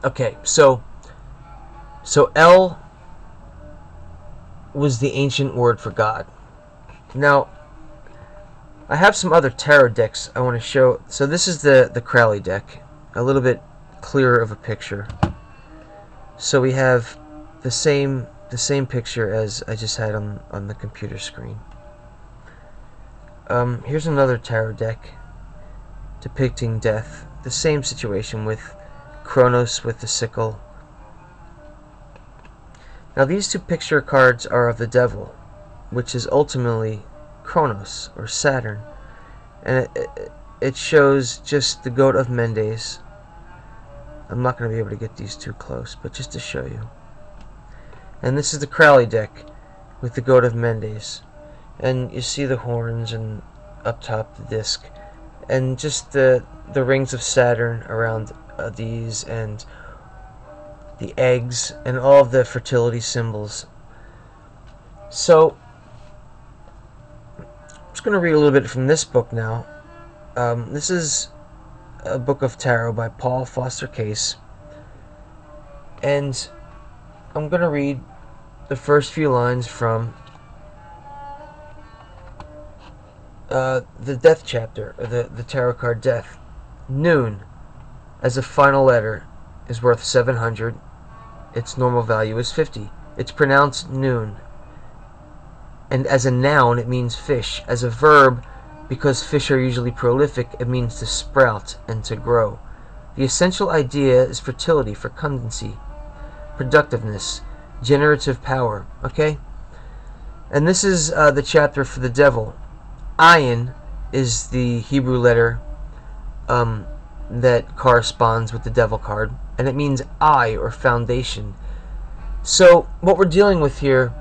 Okay, so El was the ancient word for God. Now, I have some other tarot decks I want to show. So this is the Crowley deck, a little bit clearer of a picture. So we have the same picture as I just had on the computer screen. Here's another tarot deck depicting death. The same situation with Kronos with the sickle. Now these two picture cards are of the devil, which is ultimately Kronos or Saturn, and it shows just the goat of Mendes. I'm not going to be able to get these too close, but just to show you. And this is the Crowley deck with the goat of Mendes, and you see the horns and up top the disc, and just the rings of Saturn around these, and the eggs, and all of the fertility symbols. So I'm just going to read a little bit from this book now. This is a book of tarot by Paul Foster Case, and I'm going to read the first few lines from the death chapter, or the tarot card Death. Noon, as a final letter, is worth 700. Its normal value is 50. It's pronounced noon. And as a noun, it means fish. As a verb, because fish are usually prolific, it means to sprout and to grow. The essential idea is fertility, fecundancy, productiveness, generative power. Okay? And this is the chapter for the devil. Ayin is the Hebrew letter that corresponds with the devil card, and it means eye or foundation. So what we're dealing with here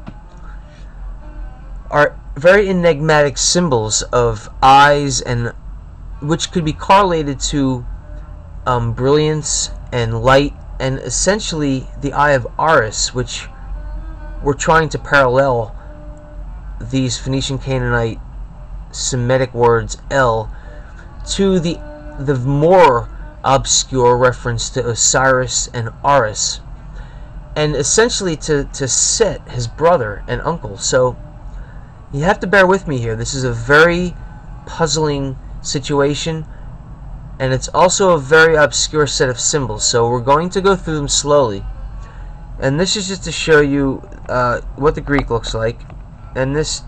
are very enigmatic symbols of eyes, and which could be correlated to brilliance and light, and essentially the eye of Horus, which we're trying to parallel these Phoenician Canaanite Semitic words El to the more obscure reference to Osiris and Horus, and essentially to Set, his brother and uncle. So you have to bear with me here. This is a very puzzling situation, and it's also a very obscure set of symbols. So we're going to go through them slowly, and this is just to show you what the Greek looks like. And this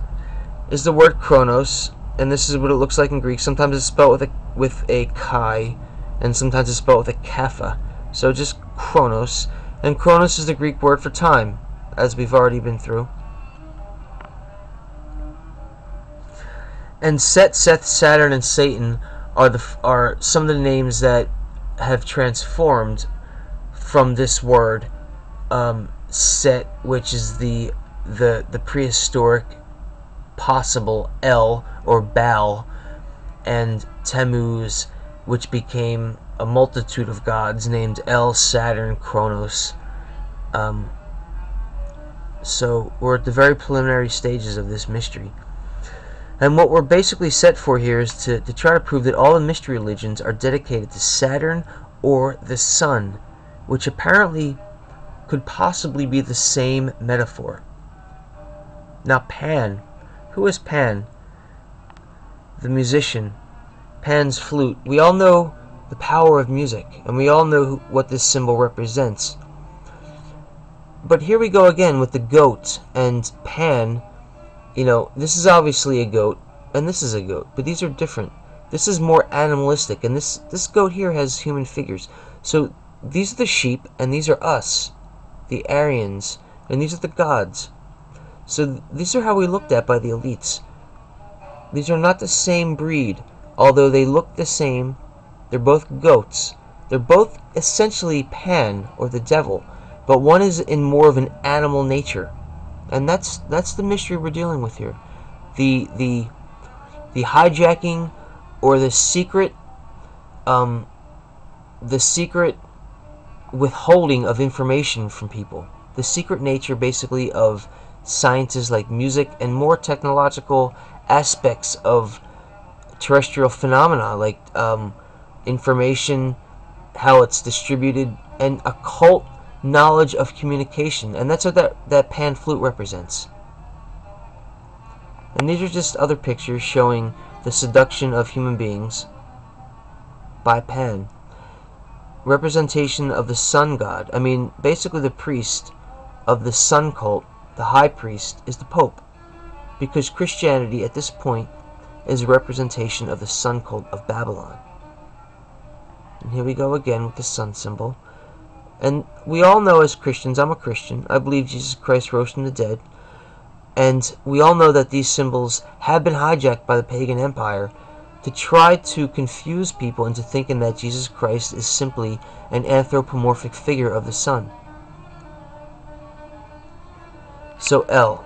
is the word Kronos, and this is what it looks like in Greek. Sometimes it's spelled with a chi, and sometimes it's spelled with a kapha. So just Kronos, and Kronos is the Greek word for time, as we've already been through. And Set, Seth, Saturn, and Satan are some of the names that have transformed from this word. Set, which is the prehistoric possible El or Baal, and Tammuz, which became a multitude of gods named El, Saturn, Kronos. So we're at the very preliminary stages of this mystery. And what we're basically set for here is to try to prove that all the mystery religions are dedicated to Saturn or the sun, which apparently could possibly be the same metaphor. Now Pan, who is Pan? The musician, Pan's flute. We all know the power of music, and we all know what this symbol represents. But here we go again with the goat and Pan. You know, this is obviously a goat, and this is a goat, but these are different. This is more animalistic, and this goat here has human figures. So these are the sheep, and these are us, the Aryans, and these are the gods. So these are how we looked at by the elites. These are not the same breed, although they look the same. They're both goats. They're both essentially Pan, or the devil, but one is in more of an animal nature. And that's the mystery we're dealing with here. The hijacking, or the secret withholding of information from people. The secret nature, basically, of sciences like music and more technological aspects of terrestrial phenomena, like information, how it's distributed an occult knowledge of communication, and that's what that pan flute represents. And these are just other pictures showing the seduction of human beings by Pan. Representation of the sun god. I mean, basically the priest of the sun cult, the high priest, is the Pope, because Christianity at this point is a representation of the sun cult of Babylon. And here we go again with the sun symbol. And we all know as Christians, I'm a Christian, I believe Jesus Christ rose from the dead, and we all know that these symbols have been hijacked by the pagan empire to try to confuse people into thinking that Jesus Christ is simply an anthropomorphic figure of the sun. So L.